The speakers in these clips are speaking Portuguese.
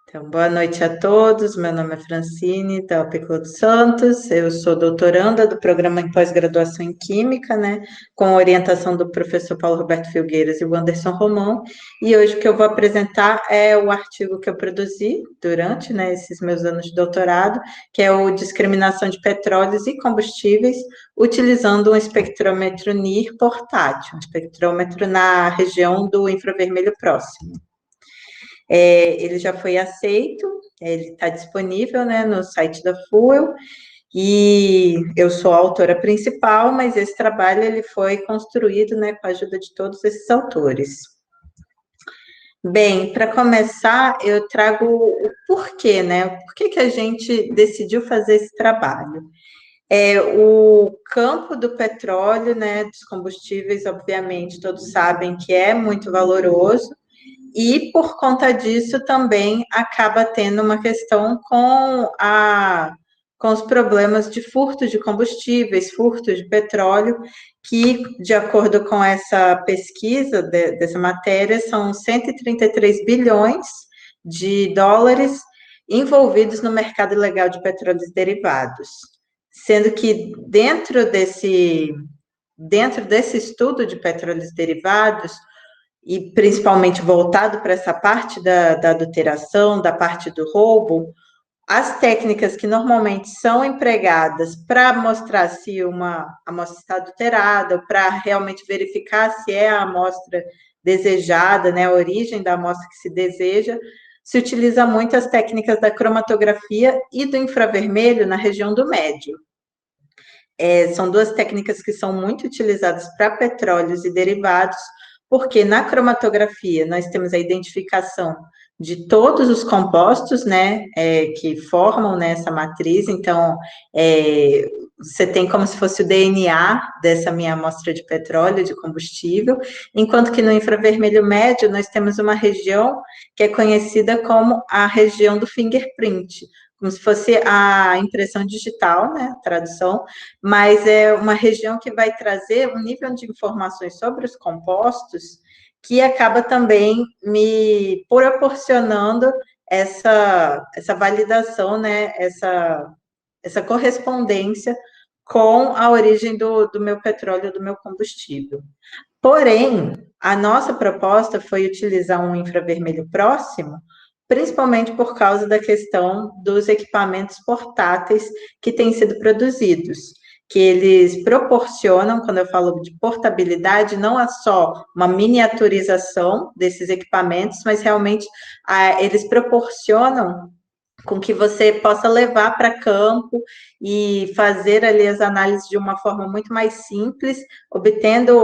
Então, boa noite a todos. Meu nome é Francine Dalpico dos Santos. Eu sou doutoranda do programa em pós-graduação em Química, né, com orientação do professor Paulo Roberto Filgueiras e o Anderson Romão. E hoje o que eu vou apresentar é o artigo que eu produzi durante, né, esses meus anos de doutorado, que é o Discriminação de Petróleos e Combustíveis, utilizando um espectrômetro NIR portátil, um espectrômetro na região do infravermelho próximo. Ele já foi aceito, ele está disponível, né, no site da FUEL, e eu sou a autora principal, mas esse trabalho ele foi construído, né, com a ajuda de todos esses autores. Bem, para começar, eu trago o porquê, né? Por que a gente decidiu fazer esse trabalho? O campo do petróleo, né, dos combustíveis, obviamente, todos sabem que é muito valoroso, e por conta disso também acaba tendo uma questão com os problemas de furto de combustíveis, furto de petróleo, que, de acordo com essa pesquisa dessa matéria, são 133 bilhões de dólares envolvidos no mercado ilegal de petróleos derivados. Sendo que dentro desse estudo de petróleos derivados, e principalmente voltado para essa parte da adulteração, da parte do roubo, as técnicas que normalmente são empregadas para mostrar se uma amostra está adulterada, ou para realmente verificar se é a amostra desejada, né, a origem da amostra que se deseja, se utiliza muito as técnicas da cromatografia e do infravermelho na região do médio. São duas técnicas que são muito utilizadas para petróleos e derivados, porque na cromatografia nós temos a identificação de todos os compostos, né, que formam, né, essa matriz. Então, você tem como se fosse o DNA dessa minha amostra de petróleo, de combustível, enquanto que no infravermelho médio nós temos uma região que é conhecida como a região do fingerprint, como se fosse a impressão digital, né, a tradução, mas é uma região que vai trazer um nível de informações sobre os compostos que acaba também me proporcionando essa validação, né, essa correspondência com a origem do meu petróleo, do meu combustível. Porém, a nossa proposta foi utilizar um infravermelho próximo, principalmente por causa da questão dos equipamentos portáteis que têm sido produzidos, que eles proporcionam, quando eu falo de portabilidade, não é só uma miniaturização desses equipamentos, mas realmente eles proporcionam com que você possa levar para campo e fazer ali as análises de uma forma muito mais simples, obtendo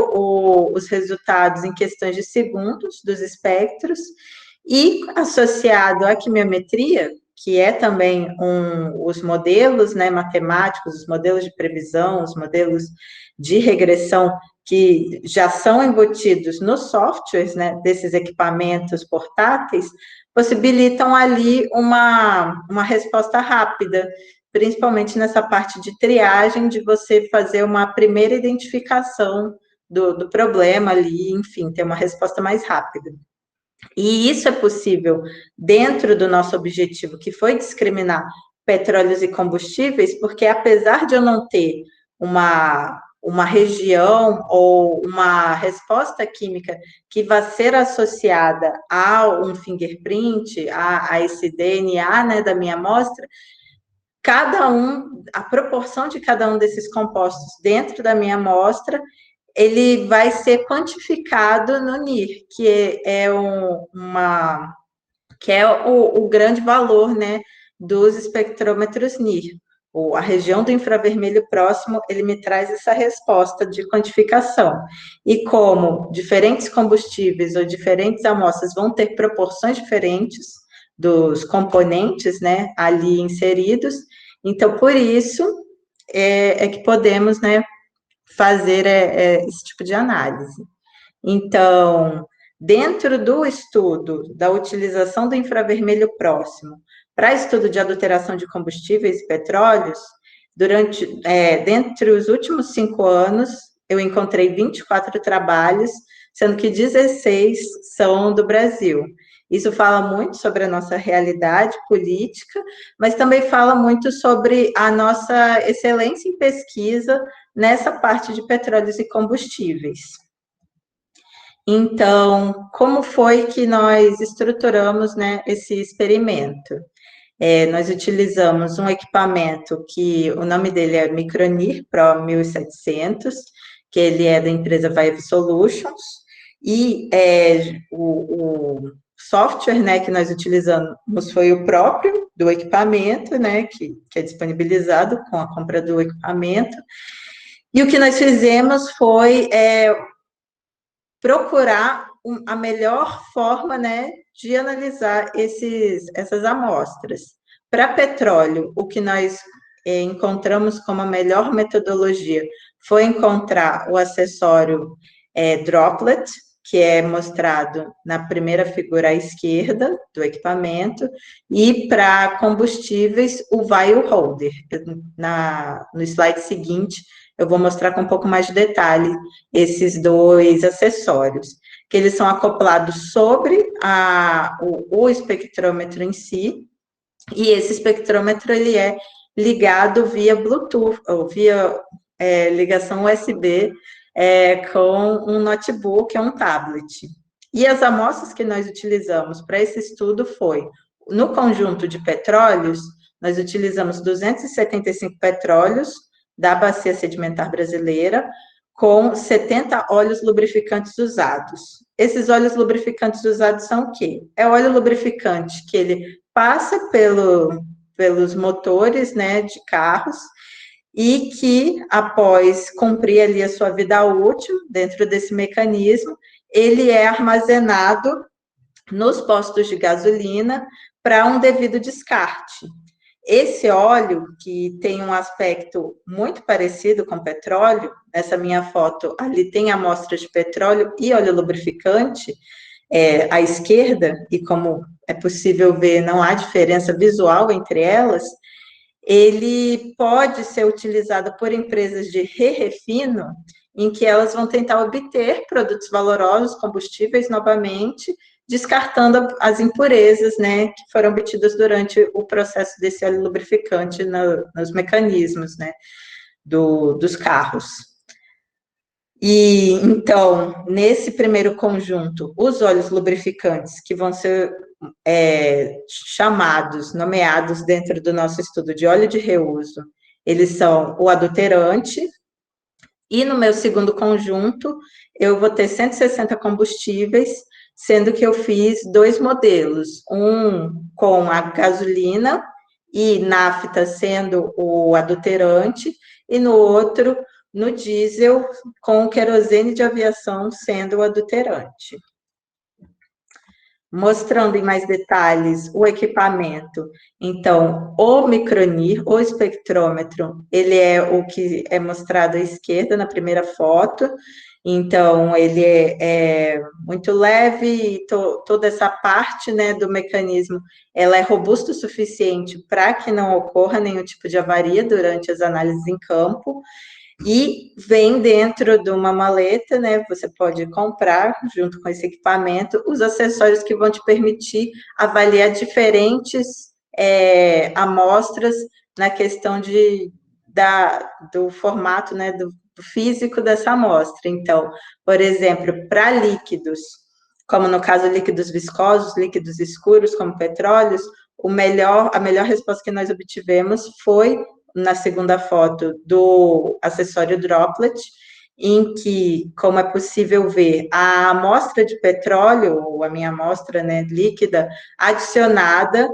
os resultados em questões de segundos dos espectros, e associado à quimiometria, que é também os modelos, né, matemáticos, os modelos de previsão, os modelos de regressão que já são embutidos nos softwares, né, desses equipamentos portáteis, possibilitam ali uma resposta rápida, principalmente nessa parte de triagem, de você fazer uma primeira identificação do problema ali, enfim, ter uma resposta mais rápida. E isso é possível dentro do nosso objetivo, que foi discriminar petróleos e combustíveis, porque apesar de eu não ter uma região ou uma resposta química que vai ser associada a um fingerprint, a esse DNA, né, da minha amostra, a proporção de cada um desses compostos dentro da minha amostra, ele vai ser quantificado no NIR, que é o grande valor, né, dos espectrômetros NIR. A região do infravermelho próximo, ele me traz essa resposta de quantificação. E como diferentes combustíveis ou diferentes amostras vão ter proporções diferentes dos componentes, né, ali inseridos, então, por isso, que podemos, né, fazer esse tipo de análise. Então, dentro do estudo da utilização do infravermelho próximo para estudo de adulteração de combustíveis e petróleos, dentre os últimos 5 anos, eu encontrei 24 trabalhos, sendo que 16 são do Brasil. Isso fala muito sobre a nossa realidade política, mas também fala muito sobre a nossa excelência em pesquisa nessa parte de petróleos e combustíveis. Então, como foi que nós estruturamos, né, esse experimento? Nós utilizamos um equipamento que o nome dele é Micronir Pro 1700, que ele é da empresa Vive Solutions, e o software, né, que nós utilizamos foi o próprio do equipamento, né, que é disponibilizado com a compra do equipamento, e o que nós fizemos foi procurar a melhor forma, né, de analisar essas amostras. Para petróleo, o que nós encontramos como a melhor metodologia foi encontrar o acessório droplet, que é mostrado na primeira figura à esquerda do equipamento, e para combustíveis, o vial holder. No slide seguinte, eu vou mostrar com um pouco mais de detalhe esses dois acessórios, que eles são acoplados sobre o espectrômetro em si, e esse espectrômetro ele é ligado via Bluetooth, ou via ligação USB, com um notebook, um tablet. E as amostras que nós utilizamos para esse estudo foi, no conjunto de petróleos, nós utilizamos 275 petróleos da bacia sedimentar brasileira, com 70 óleos lubrificantes usados. Esses óleos lubrificantes usados são o quê? É óleo lubrificante que ele passa pelos motores, né, de carros, e que, após cumprir ali a sua vida útil, dentro desse mecanismo, ele é armazenado nos postos de gasolina para um devido descarte. Esse óleo, que tem um aspecto muito parecido com petróleo, nessa minha foto ali tem amostra de petróleo e óleo lubrificante, à esquerda, e como é possível ver, não há diferença visual entre elas, ele pode ser utilizado por empresas de re-refino, em que elas vão tentar obter produtos valorosos, combustíveis novamente, descartando as impurezas, né, que foram obtidas durante o processo desse óleo lubrificante nos mecanismos, né, dos carros. E, então, nesse primeiro conjunto, os óleos lubrificantes, que vão ser nomeados dentro do nosso estudo de óleo de reuso, eles são o adulterante, e no meu segundo conjunto, eu vou ter 160 combustíveis, sendo que eu fiz 2 modelos, um com a gasolina e nafta sendo o adulterante, e no outro, no diesel, com querosene de aviação sendo o adulterante. Mostrando em mais detalhes o equipamento. Então, o Micronir, o espectrômetro, ele é o que é mostrado à esquerda na primeira foto. Então, ele é muito leve e toda essa parte, né, do mecanismo, ela é robusta o suficiente para que não ocorra nenhum tipo de avaria durante as análises em campo. E vem dentro de uma maleta, né? Você pode comprar, junto com esse equipamento, os acessórios que vão te permitir avaliar diferentes amostras na questão do formato, né? Do físico dessa amostra. Então, por exemplo, para líquidos, como no caso líquidos viscosos, líquidos escuros, como petróleos, a melhor resposta que nós obtivemos foi na segunda foto do acessório droplet, em que, como é possível ver, a amostra de petróleo, ou a minha amostra, né, líquida, adicionada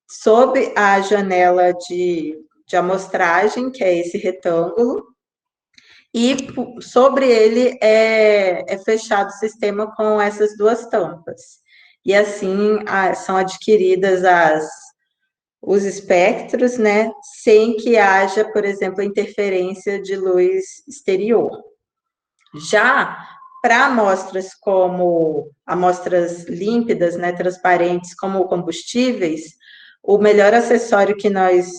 sob a janela de amostragem, que é esse retângulo, e sobre ele é fechado o sistema com essas 2 tampas. E assim são adquiridas os espectros, né, sem que haja, por exemplo, interferência de luz exterior. Já para amostras como amostras límpidas, né, transparentes, como combustíveis, o melhor acessório que nós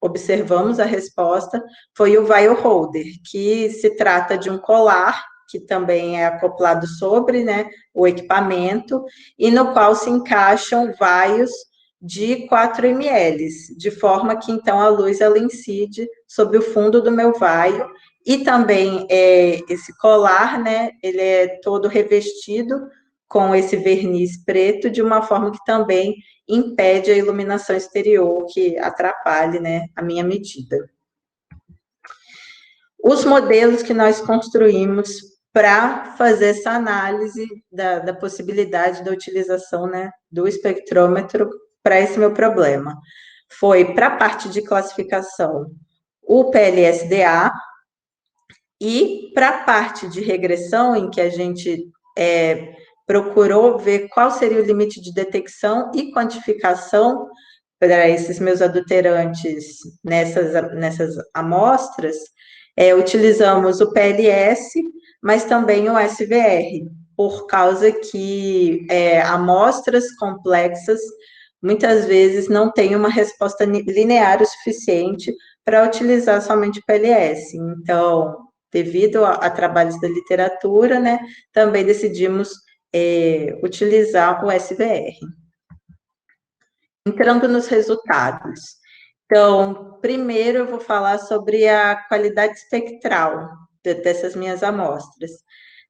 observamos a resposta foi o vial holder, que se trata de um colar que também é acoplado sobre, né, o equipamento, e no qual se encaixam vaios de 4 ml, de forma que, então, a luz, ela incide sobre o fundo do meu vaio, e também esse colar, né, ele é todo revestido com esse verniz preto, de uma forma que também impede a iluminação exterior, que atrapalhe, né, a minha medida. Os modelos que nós construímos para fazer essa análise da possibilidade da utilização, né, do espectrômetro para esse meu problema. Foi para a parte de classificação o PLSDA, e para a parte de regressão, em que a gente procurou ver qual seria o limite de detecção e quantificação para esses meus adulterantes nessas amostras, utilizamos o PLS, mas também o SVR, por causa que amostras complexas muitas vezes não têm uma resposta linear o suficiente para utilizar somente o PLS. Então, devido a trabalhos da literatura, né, também decidimos utilizar o SVR. Entrando nos resultados. Então, primeiro eu vou falar sobre a qualidade espectral dessas minhas amostras.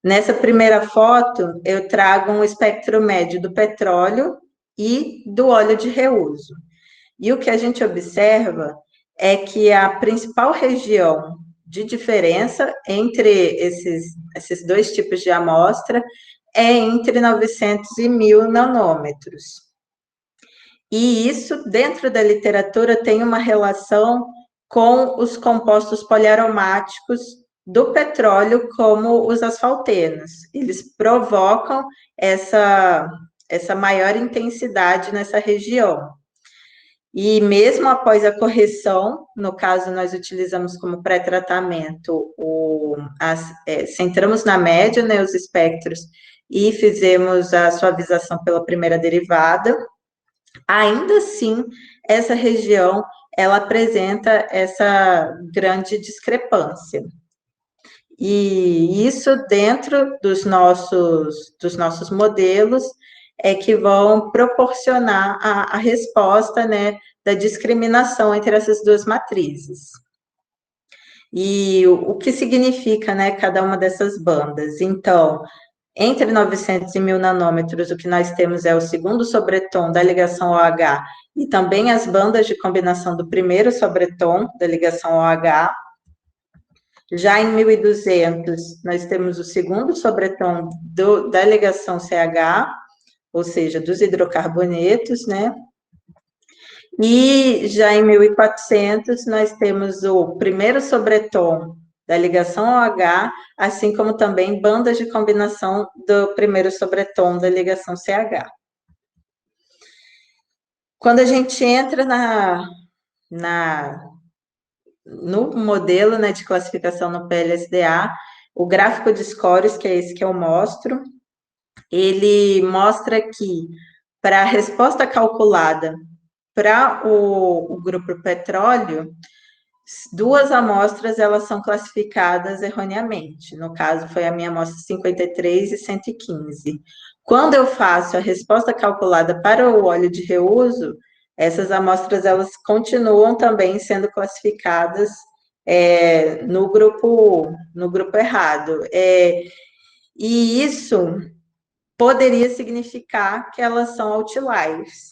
Nessa primeira foto, eu trago um espectro médio do petróleo e do óleo de reuso. E o que a gente observa é que a principal região de diferença entre esses dois tipos de amostra é entre 900 e 1.000 nanômetros. E isso, dentro da literatura, tem uma relação com os compostos poliaromáticos do petróleo, como os asfaltenos. Eles provocam essa maior intensidade nessa região. E mesmo após a correção, no caso, nós utilizamos como pré-tratamento, centramos na média, né, os espectros, e fizemos a suavização pela primeira derivada. Ainda assim, essa região, ela apresenta essa grande discrepância. E isso dentro dos nossos modelos é que vão proporcionar a resposta, né, da discriminação entre essas duas matrizes. E o que significa, né, cada uma dessas bandas? Então, entre 900 e 1.000 nanômetros, o que nós temos é o segundo sobretom da ligação OH e também as bandas de combinação do primeiro sobretom da ligação OH. Já em 1.200, nós temos o segundo sobretom da ligação CH, ou seja, dos hidrocarbonetos, né? E já em 1.400, nós temos o primeiro sobretom da ligação OH, assim como também bandas de combinação do primeiro sobretom da ligação CH. Quando a gente entra no modelo, né, de classificação no PLSDA, o gráfico de scores, que é esse que eu mostro, ele mostra que, para a resposta calculada para o grupo petróleo, duas amostras, elas são classificadas erroneamente. No caso, foi a minha amostra 53 e 115. Quando eu faço a resposta calculada para o óleo de reuso, essas amostras, elas continuam também sendo classificadas no grupo errado. E isso poderia significar que elas são outliers.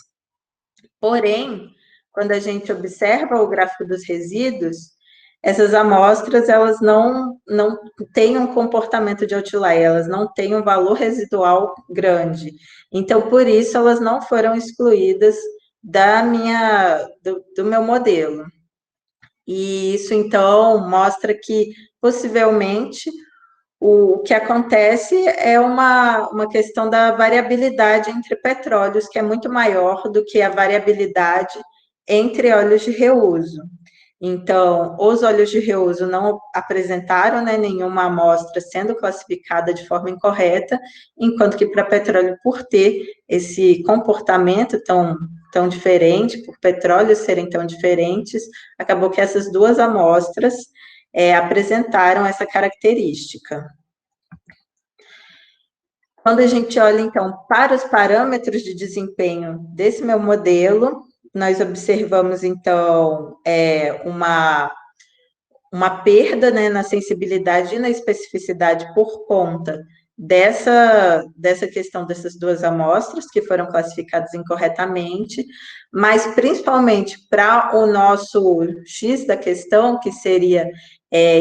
Porém, quando a gente observa o gráfico dos resíduos, essas amostras, elas não têm um comportamento de outlier, elas não têm um valor residual grande. Então, por isso, elas não foram excluídas do meu modelo. E isso, então, mostra que, possivelmente, o que acontece é uma questão da variabilidade entre petróleos, que é muito maior do que a variabilidade entre óleos de reuso. Então, os óleos de reuso não apresentaram, né, nenhuma amostra sendo classificada de forma incorreta, enquanto que para petróleo, por ter esse comportamento tão diferente, por petróleos serem tão diferentes, acabou que essas duas amostras apresentaram essa característica. Quando a gente olha, então, para os parâmetros de desempenho desse meu modelo, nós observamos, então, uma perda, né, na sensibilidade e na especificidade por conta dessa questão dessas duas amostras que foram classificadas incorretamente, mas principalmente para o nosso X da questão, que seria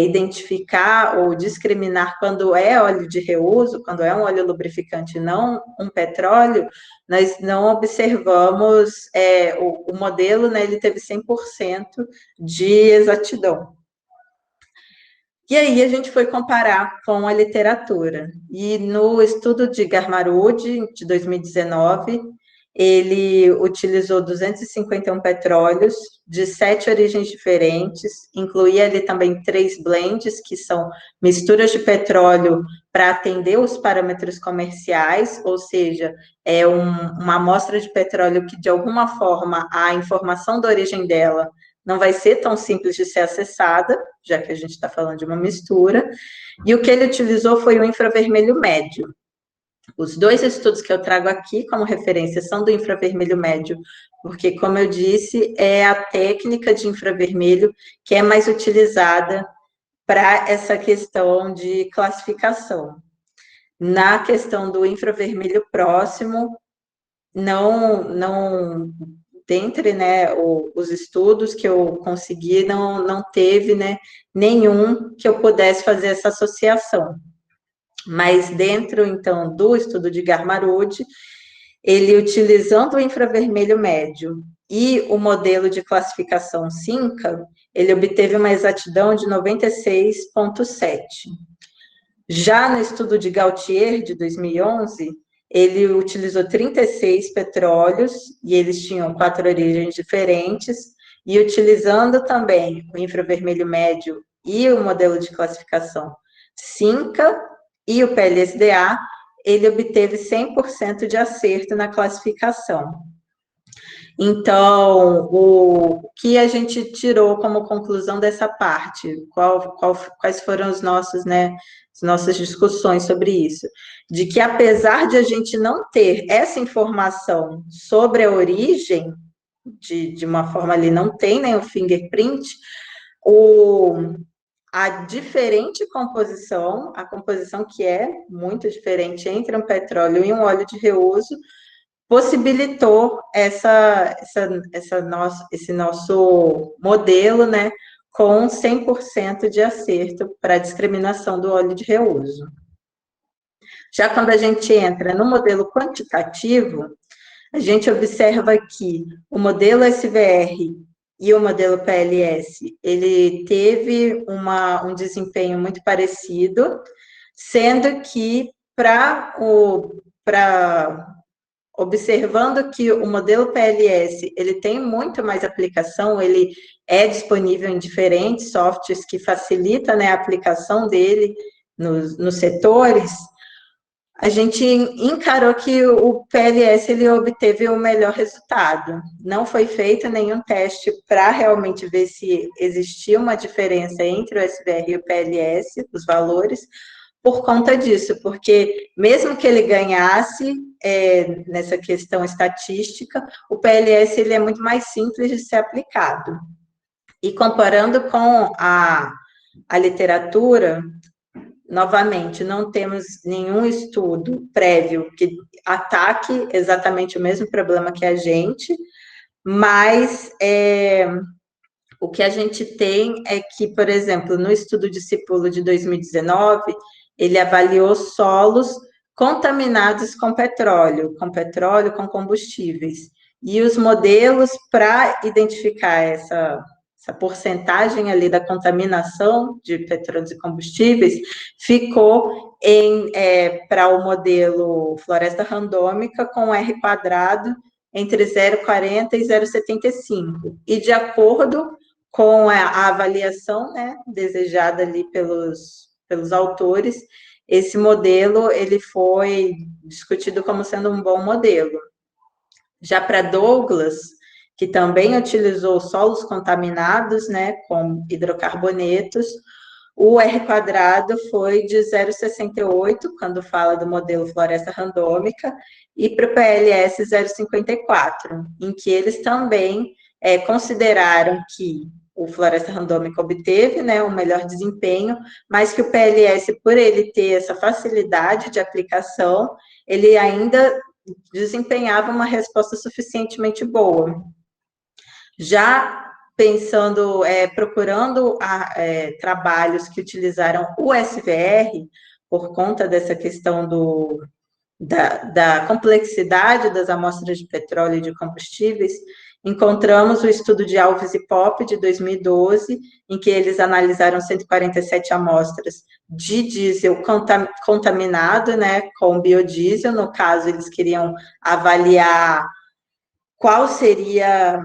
identificar ou discriminar quando é óleo de reuso, quando é um óleo lubrificante, não um petróleo, nós não observamos o modelo, né, ele teve 100% de exatidão. E aí a gente foi comparar com a literatura. E no estudo de Garmarud, de 2019, ele utilizou 251 petróleos de 7 origens diferentes, incluía ali também 3 blends, que são misturas de petróleo para atender os parâmetros comerciais, ou seja, uma amostra de petróleo que, de alguma forma, a informação da origem dela não vai ser tão simples de ser acessada, já que a gente está falando de uma mistura, e o que ele utilizou foi o infravermelho médio. Os 2 estudos que eu trago aqui como referência são do infravermelho médio, porque, como eu disse, é a técnica de infravermelho que é mais utilizada para essa questão de classificação. Na questão do infravermelho próximo, não dentre, né, os estudos que eu consegui, não teve, né, nenhum que eu pudesse fazer essa associação. Mas dentro, então, do estudo de Garmarud, ele utilizando o infravermelho médio e o modelo de classificação SINCA, ele obteve uma exatidão de 96,7. Já no estudo de Gautier, de 2011, ele utilizou 36 petróleos, e eles tinham 4 origens diferentes, e utilizando também o infravermelho médio e o modelo de classificação SINCA e o PLSDA, ele obteve 100% de acerto na classificação. Então, o que a gente tirou como conclusão dessa parte? Quais foram os nossos, né, as nossas discussões sobre isso? De que, apesar de a gente não ter essa informação sobre a origem, de uma forma ali, não tem nem o fingerprint, a diferente composição, a composição que é muito diferente entre um petróleo e um óleo de reuso, possibilitou esse nosso modelo, né, com 100% de acerto para a discriminação do óleo de reuso. Já quando a gente entra no modelo quantitativo, a gente observa que o modelo SVR e o modelo PLS, ele teve um desempenho muito parecido, sendo que observando que o modelo PLS, ele tem muito mais aplicação, ele é disponível em diferentes softwares que facilita, né, a aplicação dele nos setores, a gente encarou que o PLS ele obteve o melhor resultado. Não foi feito nenhum teste para realmente ver se existia uma diferença entre o SVR e o PLS, os valores, por conta disso, porque mesmo que ele ganhasse nessa questão estatística, o PLS ele é muito mais simples de ser aplicado. E comparando com a literatura, novamente, não temos nenhum estudo prévio que ataque exatamente o mesmo problema que a gente, mas o que a gente tem é que, por exemplo, no estudo discípulo de 2019, ele avaliou solos contaminados com petróleo, com combustíveis. E os modelos para identificar essa porcentagem ali da contaminação de petróleos e combustíveis ficou para o modelo floresta randômica com R quadrado entre 0,40 e 0,75. E de acordo com a avaliação, né, desejada ali pelos autores, esse modelo ele foi discutido como sendo um bom modelo. Já para Douglas, que também utilizou solos contaminados, né, com hidrocarbonetos, o R² foi de 0,68, quando fala do modelo floresta randômica, e para o PLS 0,54, em que eles também consideraram que o floresta randômica obteve, né, um melhor desempenho, mas que o PLS, por ele ter essa facilidade de aplicação, ele ainda desempenhava uma resposta suficientemente boa. Já pensando, procurando trabalhos que utilizaram o SVR, por conta dessa questão da complexidade das amostras de petróleo e de combustíveis, encontramos o estudo de Alves e Popp, de 2012, em que eles analisaram 147 amostras de diesel contaminado, né, com biodiesel. No caso, eles queriam avaliar qual seria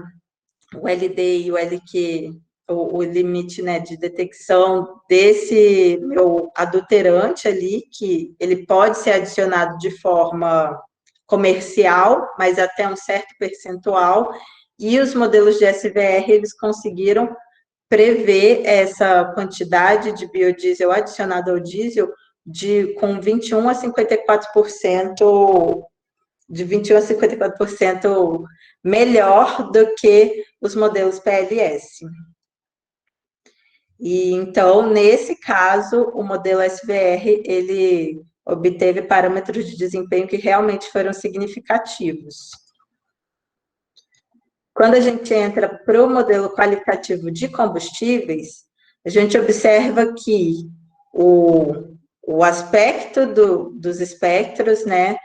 o LD e o LQ, o limite, né, de detecção desse meu adulterante ali, que ele pode ser adicionado de forma comercial, mas até um certo percentual, e os modelos de SVR, eles conseguiram prever essa quantidade de biodiesel adicionado ao diesel com 21 a 54%, de 21 a 54% melhor do que os modelos PLS. E então, nesse caso, o modelo SVR, ele obteve parâmetros de desempenho que realmente foram significativos. Quando a gente entra para o modelo qualitativo de combustíveis, a gente observa que o aspecto dos espectros, né,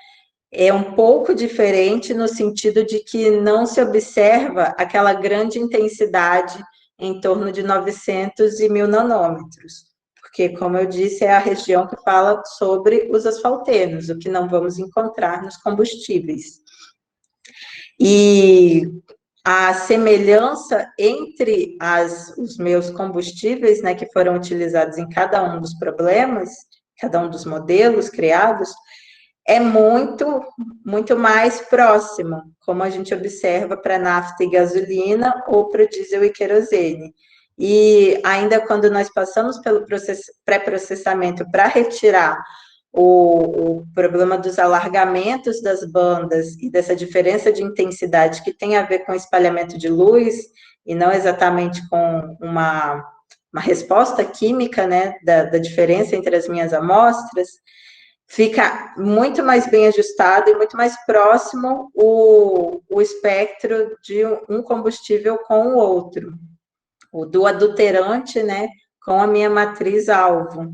é um pouco diferente no sentido de que não se observa aquela grande intensidade em torno de 900 e 1000 nanômetros, porque, como eu disse, é a região que fala sobre os asfaltenos, o que não vamos encontrar nos combustíveis. E a semelhança entre os meus combustíveis, né, que foram utilizados em cada um dos problemas, cada um dos modelos criados, é muito, muito mais próximo, como a gente observa para nafta e gasolina ou para o diesel e querosene. E ainda quando nós passamos pelo pré-processamento para retirar o problema dos alargamentos das bandas e dessa diferença de intensidade que tem a ver com espalhamento de luz e não exatamente com uma resposta química, né, da diferença entre as minhas amostras, fica muito mais bem ajustado e muito mais próximo o espectro de um combustível com o outro, o do adulterante, né, com a minha matriz-alvo.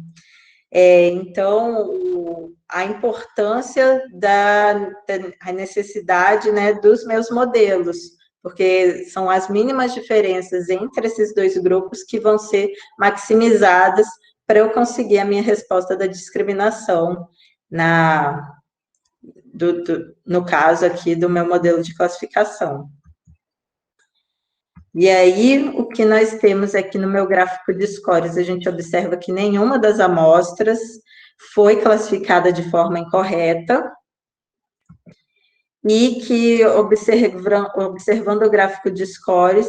Então, a importância da necessidade, né, dos meus modelos, porque são as mínimas diferenças entre esses dois grupos que vão ser maximizadas para eu conseguir a minha resposta da discriminação no caso aqui do meu modelo de classificação. E aí, o que nós temos aqui no meu gráfico de scores, a gente observa que nenhuma das amostras foi classificada de forma incorreta, e que, observando o gráfico de scores,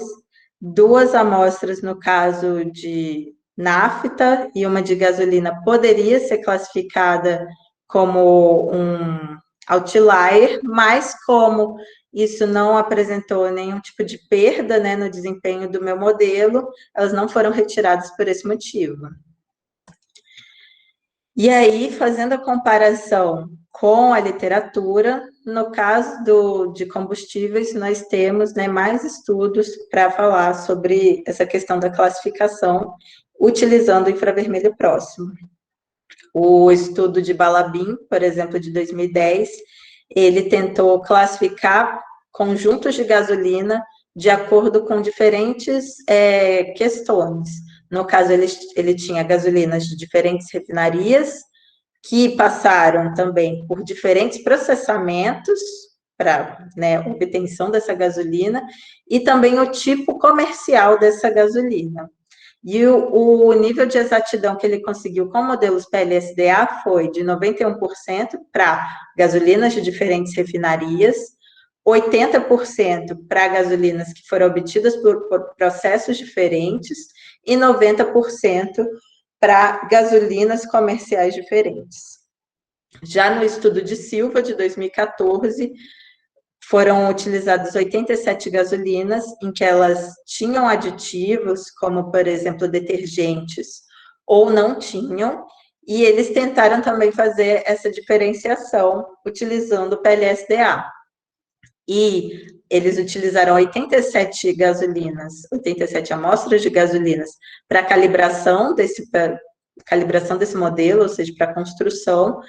2 amostras, no caso de nafta e uma de gasolina, poderia ser classificada como um outlier, mas como isso não apresentou nenhum tipo de perda, né, no desempenho do meu modelo, elas não foram retiradas por esse motivo. E aí, fazendo a comparação com a literatura, no caso de combustíveis, nós temos, né, mais estudos para falar sobre essa questão da classificação utilizando o infravermelho próximo. O estudo de Balabin, por exemplo, de 2010, ele tentou classificar conjuntos de gasolina de acordo com diferentes questões. No caso, ele tinha gasolinas de diferentes refinarias, que passaram também por diferentes processamentos para, né, obtenção dessa gasolina, e também o tipo comercial dessa gasolina. E o nível de exatidão que ele conseguiu com modelos PLSDA foi de 91% para gasolinas de diferentes refinarias, 80% para gasolinas que foram obtidas por processos diferentes e 90% para gasolinas comerciais diferentes. Já no estudo de Silva, de 2014, foram utilizadas 87 gasolinas, em que elas tinham aditivos, como, por exemplo, detergentes, ou não tinham, e eles tentaram também fazer essa diferenciação utilizando o PLSDA. E eles utilizaram 87 gasolinas, 87 amostras de gasolinas para calibração desse modelo, ou seja, para a construção,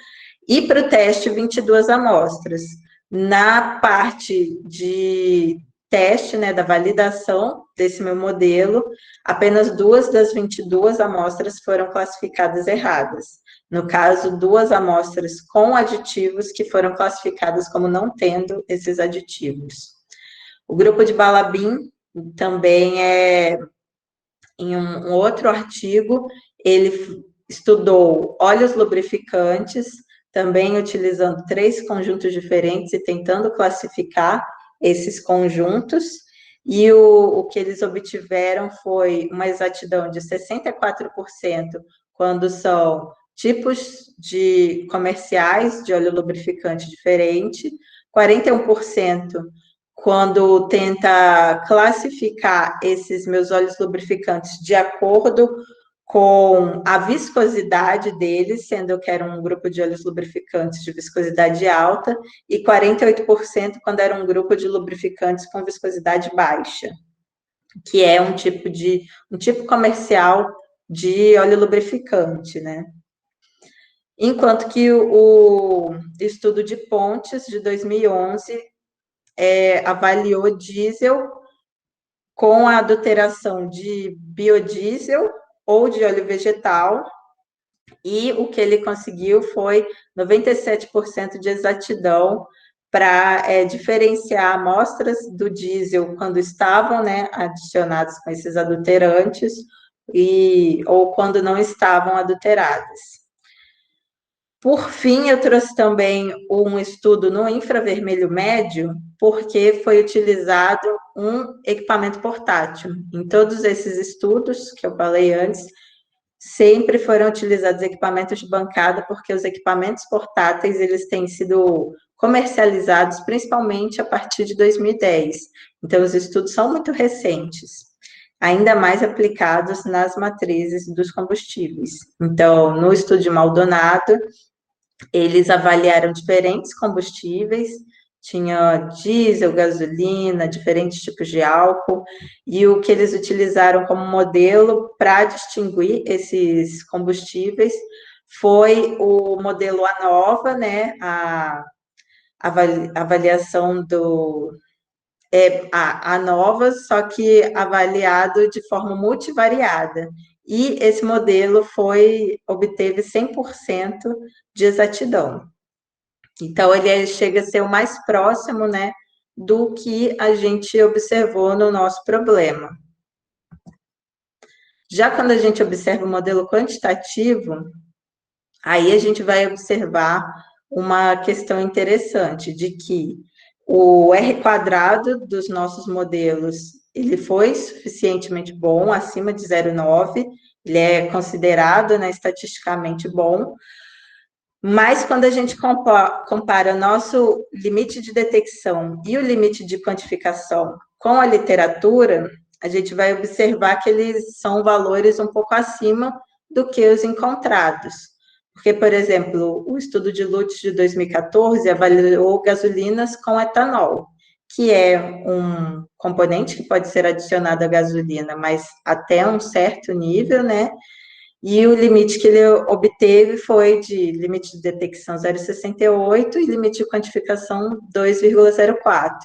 e para o teste 22 amostras. Na parte de teste, né, da validação desse meu modelo, apenas 2 das 22 amostras foram classificadas erradas. No caso, 2 amostras com aditivos que foram classificadas como não tendo esses aditivos. O grupo de Balabin também em um outro artigo, ele estudou óleos lubrificantes, também utilizando 3 conjuntos diferentes e tentando classificar esses conjuntos, e o que eles obtiveram foi uma exatidão de 64% quando são tipos de comerciais de óleo lubrificante diferente, 41% quando tenta classificar esses meus óleos lubrificantes de acordo com a viscosidade deles, sendo que era um grupo de óleos lubrificantes de viscosidade alta, e 48% quando era um grupo de lubrificantes com viscosidade baixa, que é um tipo comercial de óleo lubrificante, né? Enquanto que o estudo de Pontes, de 2011, avaliou diesel com a adulteração de biodiesel ou de óleo vegetal, e o que ele conseguiu foi 97% de exatidão para diferenciar amostras do diesel quando estavam, né, adicionadas com esses adulterantes ou quando não estavam adulteradas. Por fim, eu trouxe também um estudo no infravermelho médio, porque foi utilizado um equipamento portátil. Em todos esses estudos que eu falei antes, sempre foram utilizados equipamentos de bancada, porque os equipamentos portáteis, eles têm sido comercializados principalmente a partir de 2010. Então, os estudos são muito recentes, ainda mais aplicados nas matrizes dos combustíveis. Então, no estudo de Maldonado, eles avaliaram diferentes combustíveis, tinha diesel, gasolina, diferentes tipos de álcool, e o que eles utilizaram como modelo para distinguir esses combustíveis foi o modelo ANOVA, né, a avaliação a ANOVA, só que avaliado de forma multivariada. E esse modelo obteve 100% de exatidão. Então, ele chega a ser o mais próximo, né, do que a gente observou no nosso problema. Já quando a gente observa o modelo quantitativo, aí a gente vai observar uma questão interessante, de que o R² dos nossos modelos, ele foi suficientemente bom, acima de 0,9, ele é considerado, né, estatisticamente bom, mas quando a gente compara nosso limite de detecção e o limite de quantificação com a literatura, a gente vai observar que eles são valores um pouco acima do que os encontrados. Porque, por exemplo, o estudo de Lutz de 2014 avaliou gasolinas com etanol, que é um componente que pode ser adicionado à gasolina, mas até um certo nível, né? E o limite que ele obteve foi de limite de detecção 0,68 e limite de quantificação 2,04.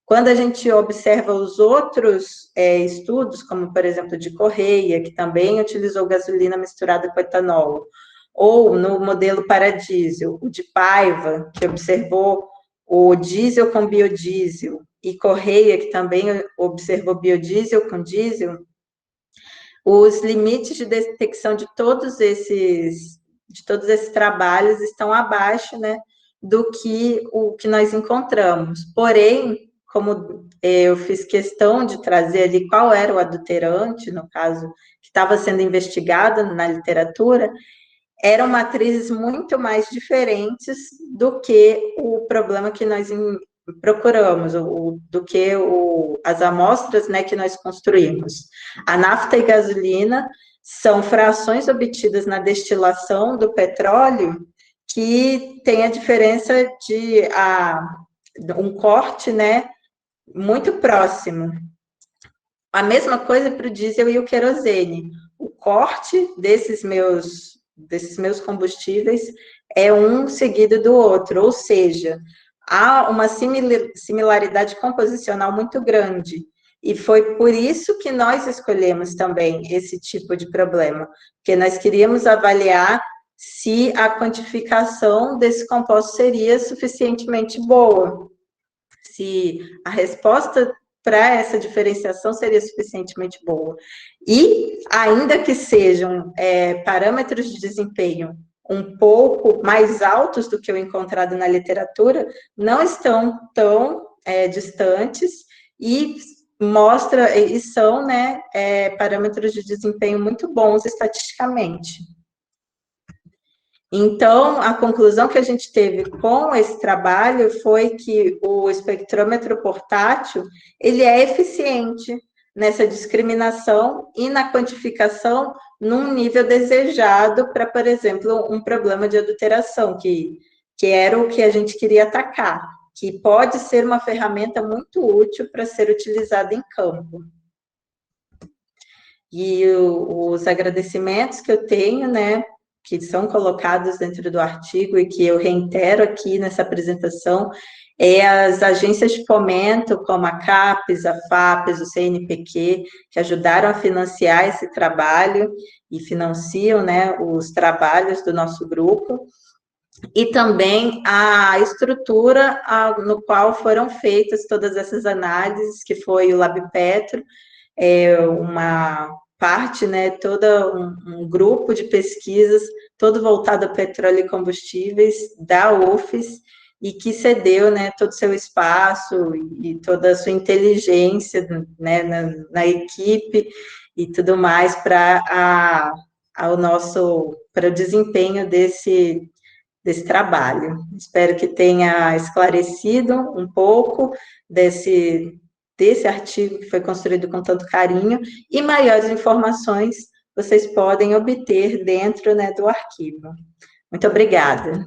Quando a gente observa os outros estudos, como, por exemplo, de Correia, que também utilizou gasolina misturada com etanol, ou no modelo para diesel, o de Paiva, que observou o diesel com biodiesel, e Correia, que também observou biodiesel com diesel, os limites de detecção de todos esses trabalhos estão abaixo, né, do que o que nós encontramos. Porém, como eu fiz questão de trazer ali qual era o adulterante, no caso, que estava sendo investigada na literatura, eram matrizes muito mais diferentes do que o problema que nós procuramos, do que as amostras, né, que nós construímos. A nafta e gasolina são frações obtidas na destilação do petróleo que tem a diferença de um corte, né, muito próximo. A mesma coisa para o diesel e o querosene. O corte desses meus combustíveis é um seguido do outro, ou seja, há uma similaridade composicional muito grande. E foi por isso que nós escolhemos também esse tipo de problema, porque nós queríamos avaliar se a quantificação desse composto seria suficientemente boa, se a resposta para essa diferenciação seria suficientemente boa. E, ainda que sejam parâmetros de desempenho um pouco mais altos do que o encontrado na literatura, não estão tão distantes e são, né, parâmetros de desempenho muito bons estatisticamente. Então, a conclusão que a gente teve com esse trabalho foi que o espectrômetro portátil, ele é eficiente nessa discriminação e na quantificação num nível desejado para, por exemplo, um problema de adulteração, que era o que a gente queria atacar, que pode ser uma ferramenta muito útil para ser utilizada em campo. E os agradecimentos que eu tenho, né, que são colocados dentro do artigo e que eu reitero aqui nessa apresentação, as agências de fomento, como a CAPES, a FAPES, o CNPq, que ajudaram a financiar esse trabalho e financiam, né, os trabalhos do nosso grupo, e também a estrutura no qual foram feitas todas essas análises, que foi o LabPetro, uma parte, né, todo um grupo de pesquisas, todo voltado a petróleo e combustíveis da UFES, e que cedeu, né, todo o seu espaço e toda a sua inteligência, né, na equipe e tudo mais para o desempenho desse trabalho. Espero que tenha esclarecido um pouco desse artigo que foi construído com tanto carinho, e maiores informações vocês podem obter dentro, né, do arquivo. Muito obrigada.